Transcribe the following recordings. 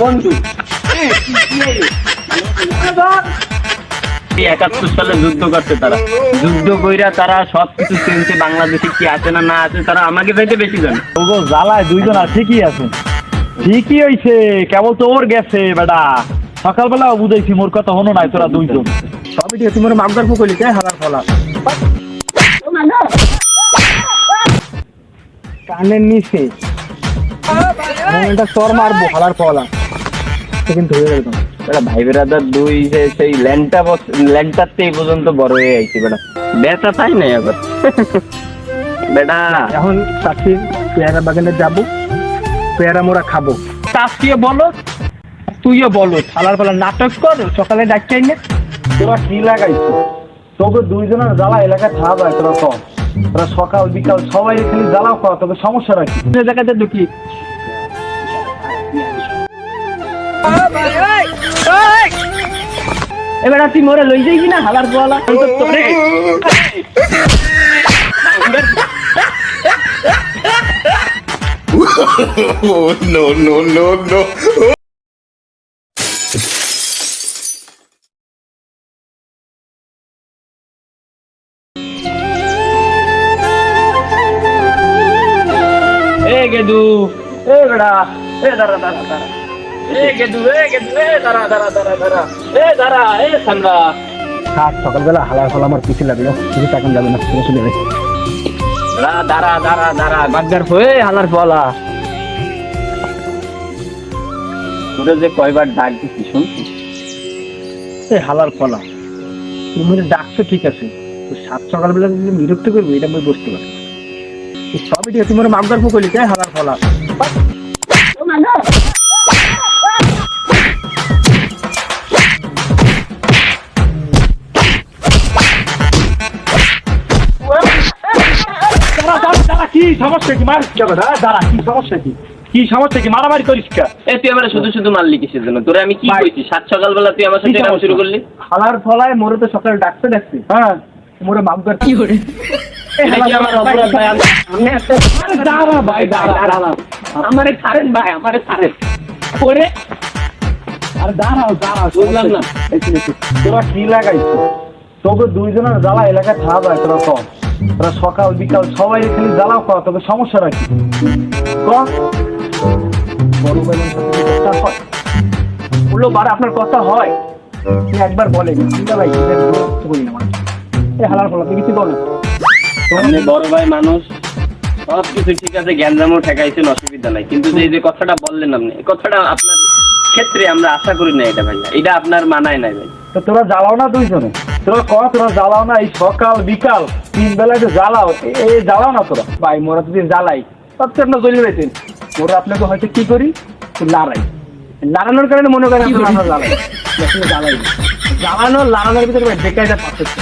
বন্ধু 71 সালে যুদ্ধ করছে তারা, যুদ্ধ কইরা তারা সবকিছু চিনছে, বাংলাদেশে কি আছে না না আছে তারা আমাকে চাইতে বেশি জানে। ওগো জ্বালায় দুইজন আর ঠিকই আছে, ঠিকই হইছে, কেবল তো ওর গেছে বেটা। সকালবেলা বুঝাইছি মোর কথা হনো নাই, তোরা দুইজন সবই ঠিক আছে। তোমার মামদার ফুকলি কে হালার ফলা কানের নিচে তোর মারবো হালার ফলা কিন্তু হয়ে গেল। বেটা ভাই বেড়াদার দুই যে সেই ল্যাংটাতে এই পর্যন্ত বড় হয়ে আইছি বেটা, ব্যথা তাই নাই আবার বেটা। এখন চাচ্ছি পেয়ারা বাগানে যাবো, পেয়ারা মোরা খাবো। চাষিও বলো তুইও বলো, হালার ফলা নাটক কর, সকালে ডাক্তার নে। তোরা কি লাগাইছো? তোকে দুইজনের জ্বালা এলাকায় খাওয়া যায়, তোরা কম, তোরা সকাল বিকাল সবাই খালি জ্বালাও খাওয়া, তোকে সমস্যা রাখি জায়গাতে ঢুকি। এবার তুই মোরে লই যাইবি না হালার পোয়ালা তোরে। No, no, no, no. গেদু এ বেড়া এ দাঁড়া দাঁড়া দাঁড়া গেদু দাঁড়া দাঁড়া দাঁড়া দাঁড়া দাঁড়া সামরা। সকালবেলা হালার ফল আমার পিছিয়ে লাগলো, কিছু টাকা যাবে না, চলে যাবে। দাঁড়া দাঁড়া দাঁড়া বাগ্গার হয়ে হালার ফলা তোরা যে কয়বার ডাক দিচ্ছি শুনছি। হালার ফলা তুমি ডাকছো ঠিক আছে, সাত সকালবেলা বিরক্ত করবো এটা আমি বুঝতে পারছি। সবই ঠিক আছে, তোমার মামদার ফুকলি কে হালার ফলা কি সমস্যা কি? মার দাঁড়া, কি সমস্যা কি? কি সমস্যা কি? মারামারি করিস কে? তুই আমার শুধু শুধু মারলি কিসের জন্য? তোরে আমি কি কইছি? সাত সকালবেলা তুই আমার সাথে কাম শুরু করলি। হালার ফলায় মোরে তো সকালে ডাকতে দেখছি। হ্যাঁ মোরে মামদার কি করে আমার অপরাধ ভাই, আমি একটা দাঁড়া ভাই দাঁড়া, আমারে ছাড়েন ভাই, আমারে ছাড়েন পরে। আর দাঁড়াও দাঁড়াও, বুঝলাম না তোরা কি লাগাইছো? তোকে দুইজনের জ্বালা এলাকায় খাওয়া যায়, তোরা কম, তোরা সকাল বিকাল সবাই খালি জ্বালাও খাওয়া, তোকে সমস্যা রাখি বড় ভাইয়ের সাথে কি কথা হয়? বললো বারে আপনার কথা হয়, তুমি একবার বলেন ভাই করি না এই হালার ফলা তুই কিছু বলো। আপনি বড় ভাই মানুষ, সব কিছু ঠিক আছে, জ্ঞানজামও ঠেকাইছেন, অসুবিধা নাই, কিন্তু যে কথাটা বললেন আপনি, এই কথাটা আপনার ক্ষেত্রে আমরা আশা করি না এটা ভাইয়া, এটা আপনার মানায় নাই ভাই। তো তোরা জ্বালাও না দুইজনে, তোরা জ্বালাও না, এই সকাল বিকাল তিন বেলায় যে জ্বালাও, এই জ্বালাও না তোরা ভাই। মোরা যদি জ্বালাই সবচেয়ে আপনার জ্বলি রয়েছেন, মোরা আপনাকে হয়তো কি করি লড়াই, লড়ানোর কারণে মনে করেন আমরা জ্বালাই জ্বালানো লড়ানোর ভিতরে বেকার যা পার্থক্য।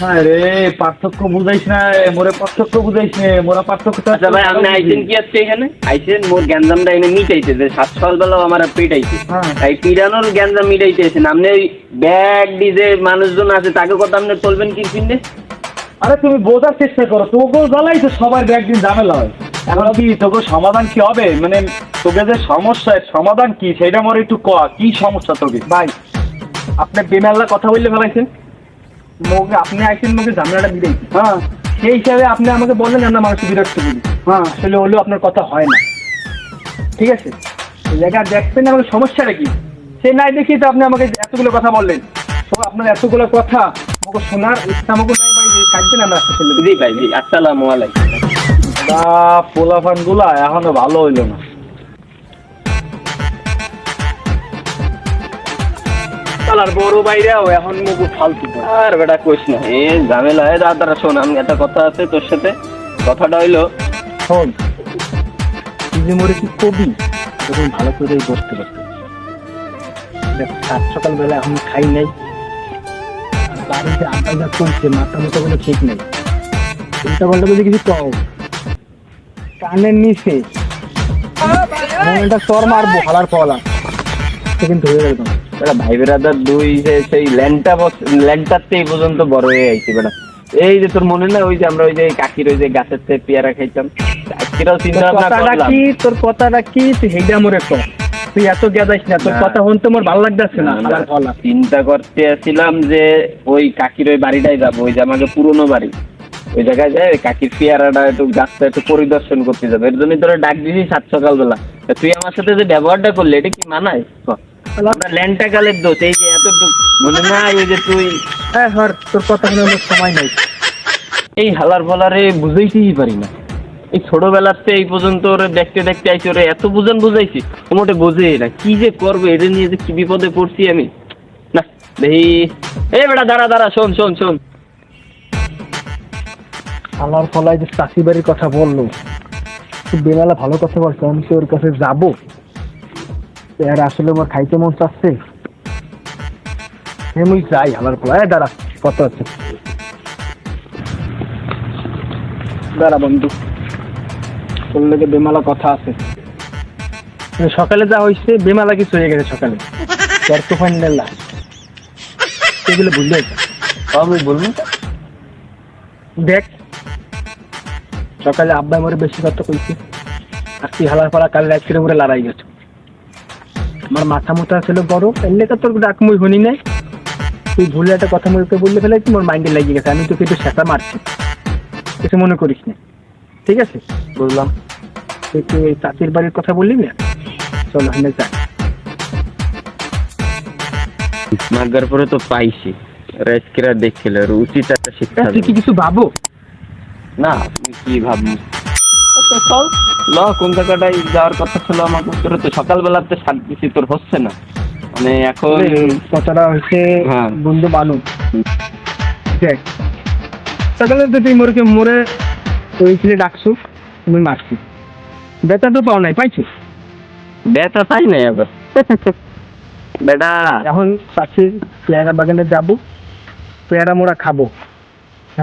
হ্যাঁ রে পার্থক্য বুঝাইস না মোরে, পার্থক্য বুঝাইস না মোরা পার্থক্য। আচ্ছা ভাই আপনি আইছেন কি আজকে এখানে? আইছেন মোর জ্ঞানজামটা এনে মিটাইছে, যে সাত সকালবেলাও আমার পেটাইছে, এই পিরানোর জ্ঞানজাম মিটাইতে এসেন আপনি। ওই ব্যাগ ডিজে মানুষজন আছে তাকে কথা আপনি চলবেন কি কিনলে? আরে তুমি বোঝার চেষ্টা করো, তোকেও জ্বালাইছে সবার একদিন ঝামেলা হয়, এখন কি তোকে সমাধান কি হবে? মানে তোকে যে সমস্যার সমাধান কি সেটা মোর একটু কি সমস্যা তোকে ভাই? আপনি বেমেল্লা কথা বললে ফেলাইছেন, মুখে আপনি আইছেন মুখে ঝামেলাটা দিলেন। হ্যাঁ সেই হিসাবে আপনি আমাকে বললেন আমরা মানুষ বিরক্ত করি। হ্যাঁ আসলে হলেও আপনার কথা হয় না, ঠিক আছে? জায়গা দেখবেন আমাকে সমস্যাটা কি সে নাই দেখি তো আপনি আমাকে এতগুলো কথা বললেন। তো আপনার এতগুলো কথা আমাকে শোনার ইচ্ছা আমাকে নাই ভাই, যে থাকবেন আমরা। জি ভাই জি, আসসালামু আলাইকুম। পোলাফান গুলা এখনো ভালো হইলো না। আর বড় বাইরেও এখন মুখ ফালতু। আর বেটা কইস না, এ ঝামেলা। দাদা শোন, আমি একটা কথা আছে তোর সাথে। কথাটা হইলো, শোন তুই যে মোরে কি কবি তখন ভালো করে বসতে পারতি। সাত সকালবেলা এখন খাই নাই, বাড়িতে আড্ডা যা চলছে মাথা মতো কোনো ঠিক নেই। চিন্তা পাল্টা যদি কিছু কও কানের নিচে তোর মারবো হালার পলা কিন্তু হয়ে গেল। বেটা ভাই বেড়াদার দুই যে সেই ল্যাংটাতে এই পর্যন্ত বড় হয়ে আইছি বেটা, এই যে তোর মনে না ওই যে আমরা ওই যে কাকির ওই যে গাছের থেকে পেয়ারা খাইতাম, আজকেরাও চিন্তা তোর ভাবনা কথাটা করলাম। কি, তোর কথাটা কি, তুই হেইডা মোরে কর। তুই এত গেদাইস না, তোর না। কথা শুনতে মোর ভালো লাগতেছে না। না, চিন্তা করতে আসছিলাম যে ওই কাকির ওই বাড়িটাই যাবো, ওই যে আমাকে পুরনো বাড়ি, ওই জায়গায় যায় কাকির পেয়ারাটা একটু গাছটা একটু পরিদর্শন করতে যাবে, এর জন্য তোরা ডাক দিবি সাত সকালবেলা। তা তুই আমার সাথে যে ব্যবহারটা করলি এটা কি মানায়? আমরা ল্যান্ডটা কালের দোষ, এই যে এতটুকু মনে নাই ওই যে তুই হ্যাঁ ধর, তোর কথা শুনে আমার সময় নাই। এই হালার ফালারে বুঝাইতেই পারি না। এই ছোটবেলাতে এই পর্যন্ত ওরে দেখতে দেখতে আইছি, ওরে এত বুঝাইছি ও মোটে বোঝেই না। কি যে করবে এটা নিয়ে, যে কি বিপদে পড়ছি আমি। না দেখি, এই বেটা দাঁড়া দাঁড়া, শোন শোন শোন। আমার ফলায় যে চাষি বাড়ির কথা বললো, তুই বেলা ভালো কথা বলছো, আমি কি ওর কাছে যাবো? আর আসলে আমার খাইতে মন চাচ্ছে, আমি যাই। আমার ফলায় দাঁড়া, কত আছে দাঁড়া বন্ধু, তোর লেগে বেমালা কথা আছে। সকালে যা হয়েছে বেমালা কিছু হয়ে গেছে সকালে, তোর তো ফাইনাল না সেগুলো বুঝলে আমি বলবো দেখ। সকালে আব্বাই মরে বেশি কথা কইছে, আর তুই হালার পাড়া কাল রাত করে লড়াই গেছো। আমার মাথা মোটা ছিল বড়, এমনি তো তোর ডাক মুই শুনি নাই, তুই ভুলে একটা কথা মুখে বললে ফেলাই, মোর মাইন্ডে লেগে গেছে। আমি তোকে একটু সেটা মারছি, কিছু মনে করিস না, ঠিক আছে? বললাম তুই তুই এই চাচির বাড়ির কথা বললি না, চলো হেনে যা। মাগার পরে তো পাইছি, রেস্কিরা দেখছিল উচিত একটা শিক্ষা তুই কি কিছু ভাবো? না তুমি কি ভাববি? আচ্ছা চল, ল কোন জায়গাটায় যাওয়ার কথা ছিল আমাকে, তোর তো সকালবেলাতে সাত দিছি, তোর হচ্ছে না মানে এখন। কথাটা হচ্ছে হ্যাঁ। বন্ধু মানুষ, দেখ সকালে তো তুই মোরকে মোরে ওই ছেলে ডাকছু, তুমি মারছি, বেতা তো পাও নাই, পাইছিস? ব্যথা পাই নাই আবার বেটা। এখন চাষির পেয়ারা বাগানে যাবো, পেয়ারা মোরা খাবো।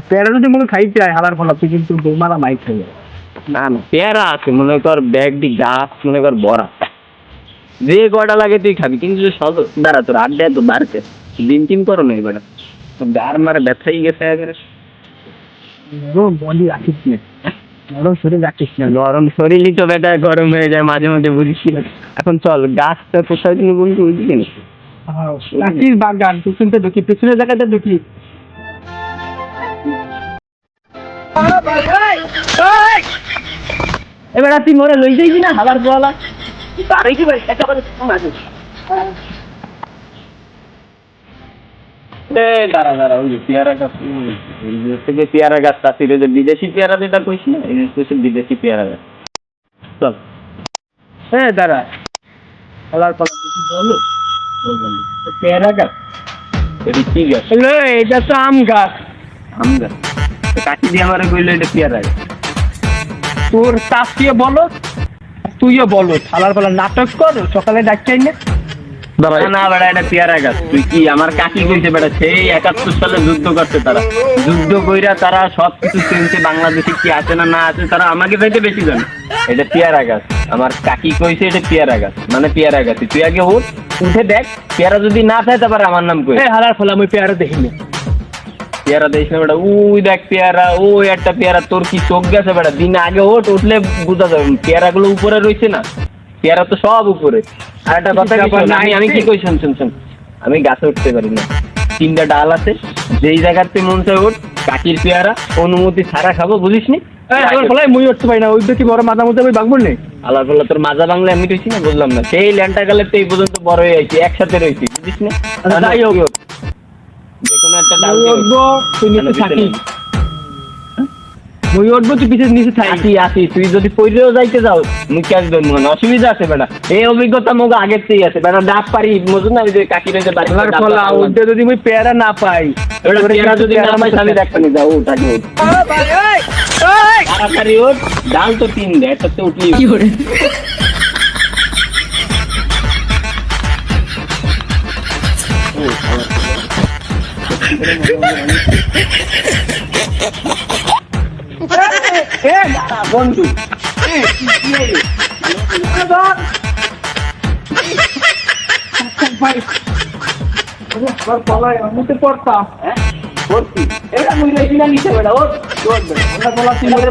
পেয়ারা যদি মনে খাইতে হয় হালার ফলা, তুই কিন্তু মারা মাইক হয়ে যাবে। না না পেয়ারা আছে মনে কর, ব্যাগটি গাছ মনে কর ভরা, যে কয়টা লাগে তুই খাবি, কিন্তু সব দাঁড়া তোর আড্ডা তো বাড়ছে, দিন টিম করো না এবার, গার মারে ব্যথাই গেছে একেবারে। বলি রাখিস না, নরম শরীর রাখিস না। গরম শরীরই তো বেটা গরম হয়ে যায় মাঝে মাঝে, বুঝিস না। এখন চল গাছটা কোথায় তুমি বলছি ওইদিকে না, চাষির বাগান পিছনটা ঢুকি, পিছনের জায়গাটা ঢুকি। এবার তুই মরে লই যাইছি না হালার পোয়ালা, তার কি ভাই একেবারে দাঁড়া দাঁড়া, ওই যে পেয়ারা গাছ, এই যে থেকে পেয়ারা গাছ চাষির যে বিদেশি পেয়ারা যেটা কইস না, এই হচ্ছে বিদেশি পেয়ারা গাছ। চল হ্যাঁ দাঁড়া, হালার ফলা কিছু বলো। পেয়ারা গাছ, এটা কি গাছ? এটা তো আম গাছ। আম গাছ? কাটি দিয়ে আমার কইলো এটা পেয়ারা গাছ। তোর চাষিও বলো, তুইও বলো, হালার ফলা নাটক কর, সকালে ডাকছাই না। না না বেটা, এটা পেয়ারা গাছ। তুই কি আমার কাকি কইছে বেটা, সেই 71 সালে যুদ্ধ করছে তারা, যুদ্ধ কইরা তারা সব কিছু চিনছে, বাংলাদেশে কি আছে না না আছে তারা আমাকে চাইতে বেশি জানে। এটা পেয়ারা গাছ, আমার কাকি কইছে এটা পেয়ারা গাছ, মানে পেয়ারা গাছ। তুই আগে উঠে দেখ, পেয়ারা যদি না থাকে তারপর আমার নাম কই। হালার ফলা আমি পেয়ারা দেখিনি। পেয়ারা দেখিস না বেটা, ওই দেখ পেয়ারা, ওই একটা পেয়ারা। তোর কি চোখ গেছে বেটা? দিন আগে উঠলে বোঝা যাবে, পেয়ারা গুলো উপরে রয়েছে না, পেয়ারা তো সব উপরে। আর একটা কথা কি শোন, আমি কি কই, শোন শোন শোন, আমি গাছে উঠতে পারি না, 3টা ডাল আছে, যেই জায়গাতে মন চায় উঠ। কাকির পেয়ারা অনুমতি ছাড়া খাবো, বুঝিস নি? হালার ফলায় মুই উঠতে পারি না, ওই দেখি বড় মাথা মধ্যে ওই বাগবুর নেই। আল্লাহ বললো তোর মাজা বাংলা আমি রয়েছি না, বললাম না? সেই ল্যান্ডটা গেলে তো এই পর্যন্ত বড় হয়ে আইছি, একসাথে রয়েছি, বুঝিস না? যাই হোক, যে কোনো একটা ডাল মুই উঠবো, তুই নিচে থাকিস। মুই উঠবো, তুই পিছিয়ে নিচে থাকিস। আসি তুই যদি পইরেও যাইতে যাও মুই ক্যাশ দেব না, অসুবিধা আছে বেটা। এই অভিজ্ঞতা মোগ আগের থেকেই আছে বেটা, ডাব পারি মজুর না, ওই যে কাকি রয়েছে বাড়ি, হালার ফলা উঠতে যদি মুই পেয়ারা না পাই, পেয়ারা যদি না পাই আমি দেখতে যাও, ওটাকে ওঠ তাড়াতাড়ি ওঠ, ডাল তো 3 দে, একটাতে উঠলি কি করে। বন্ধু পড়তাম করছি এটা মুই লইছি না নিচে বেটা ওর ওর বেটা বলা তুই মোরে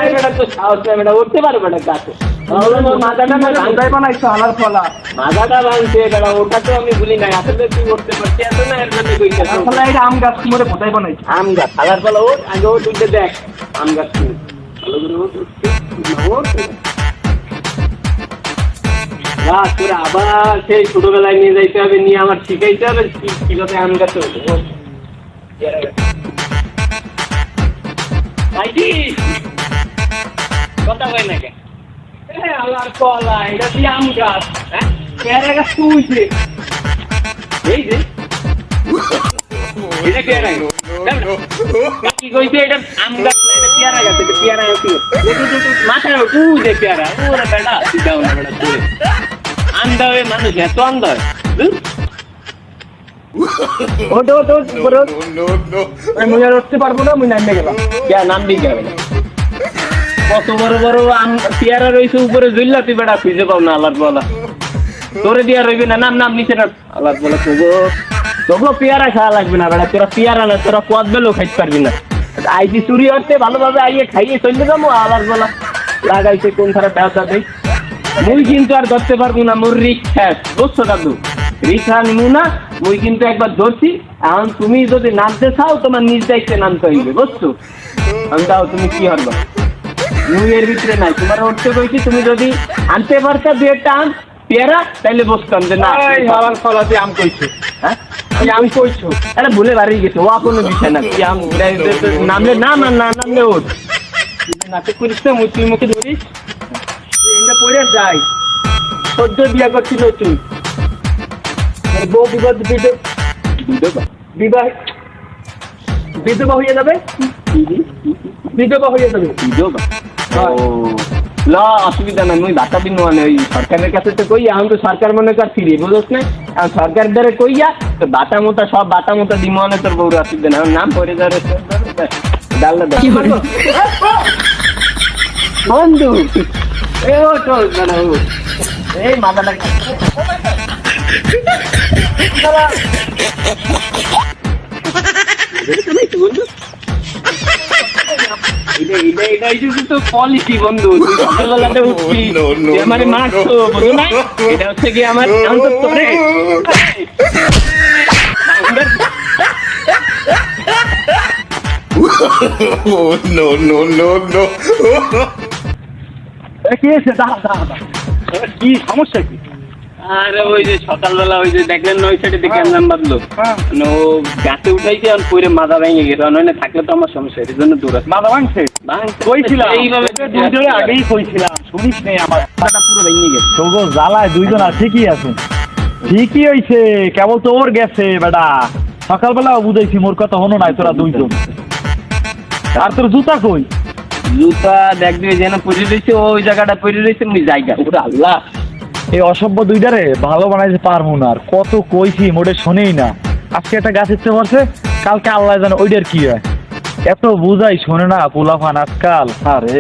বেটা তো সাহস নেই বেটা উঠতে পারো বেটা গাছে মাথাটা কোথায় বানাইছো হালার ফলা মাথাটা ভাঙছে বেটা ওটা তো আমি ভুলি নাই আসলে তুই উঠতে পারছি এত না এর জন্য কইছে আসলে এটা আম গাছ মোরে কোথায় বানাইছো আম গাছ খালার ফলা ওর আগে ও তুইতে দেখ আম গাছ তুই ভালো করে ওর না তোর আবার সেই ছোটবেলায় নিয়ে যাইতে হবে নিয়ে আমার শিখাইতে হবে কিভাবে আম গাছ কথা কয় না কেন আল্লাহর কলা এটা দিয়ে আম গাছ হ্যাঁ পেয়ারা গাছ তুইছে এই যে এটা পেয়ারা কি কইছে এটা আম গাছ না এটা পেয়ারা গাছ এটা পেয়ারা গাছ মাথায় তুই যে পেয়ারা ওরে বেটা দাও না বেটা তুই আন্দা হয়ে মানুষ এত আন্দা হয় ওটো ওটো বড় আমি মুই আর উঠতে পারবো না মুই নামে গেলাম কে নাম দিই যাবে না কত বড় বড় আম পেয়ারা রয়েছে উপরে ঝুললা তুই বেটা খুঁজে পাও না আল্লাহর বলা তোরে দিয়া রইবে না নাম নাম নিচে না আল্লাহর বলা তোগো পেয়ারা খাওয়া লাগবে না বেটা তোরা পেয়ারা না তোরা কদ বেলেও খাইতে পারবি না আইসি চুরি হচ্ছে ভালোভাবে আইয়ে খাইয়ে চলে যাবো আল্লাহর বলা লাগাইছে কোন ধারা ব্যবসা দেয় মুই কিন্তু আর ধরতে পারবো না মোর রিক্সা বুঝছো দাদু রিক্সা নিমু না মুই কিন্তু একবার ধরছি এখন তুমি যদি নামতে চাও তোমার নিজ দায়িত্বে নামতে হইবে বুঝছো আমি তাও তুমি কি হারবা মুই এর ভিতরে নাই তোমার উঠতে কইছি তুমি যদি আনতে পারতা দু একটা আম পেয়ারা তাইলে বসতাম যে না হালার ফলা তুই আম কইছো হ্যাঁ তুই আম কইছো আরে ভুলে বাড়ি গেছে ও কোনো বিষয় না তুই আম নামলে নাম আর না নামলে ওঠ নাটক করিস না তুই মুখে ধরিস তুই এটা পড়ে যাই সদ্য বিয়া করছিল তুই তোর বউ বিবাহ বিধবা হয়ে যাবে বিধবা হয়ে যাবে না অসুবিধা নাই মুই বাতা দিন মানে ওই সরকারের কাছে তো কই এখন তো সরকার মনে কর ফিরে বুঝছ না এখন সরকার দ্বারা কইয়া তো বাটা মোটা সব বাটা মোটা দিম মানে তোর বউর অসুবিধা না নাম পড়ে যাবে ডালটা দেখ বন্ধু এ ও তো না ও এই মাথাটা তো পলিসি বন্ধু তুই সকালবেলাতে উঠছি তুই আমার মারছো বুঝো না এটা হচ্ছে কি আমার তোরে no, no, no, no. কি আছে কি সমস্যা কি আরে ওই যে সকালবেলা ওই যে দেখলেন ওই সাইডে দেখে আনলাম বাদলো ও গাছে উঠাইছে আর পরে মাথা ভেঙে গেছে নইলে থাকলে তো আমার সমস্যা এর জন্য দূর আছে মাথা ভাঙছে কইছিলাম এইভাবে দুইজনে আগেই কইছিলাম শুনিস নেই আমার মাথাটা পুরো ভেঙে গেছে তোগো জ্বালায় দুইজন আর ঠিকই আছে ঠিকই হইছে কেবল তোর গেছে বেটা সকালবেলা বুঝাইছি মোর কথা হনো নাই তোরা দুইজন আর তোর জুতা কই জুতা দেখবি যেন পরে রয়েছে ওই জায়গাটা পরে রয়েছে মুই জায়গা ওরে আল্লাহ এই অসভ্য দুইটারে ভালো বানাইতে পারবো না আর কত কইছি মোটে শোনেই না আজকে একটা গাছ ইচ্ছে পড়ছে কালকে আল্লাহ জানে ওইটার কি হয় এত বুঝাই শোনে না পোলাফান আজকাল আরে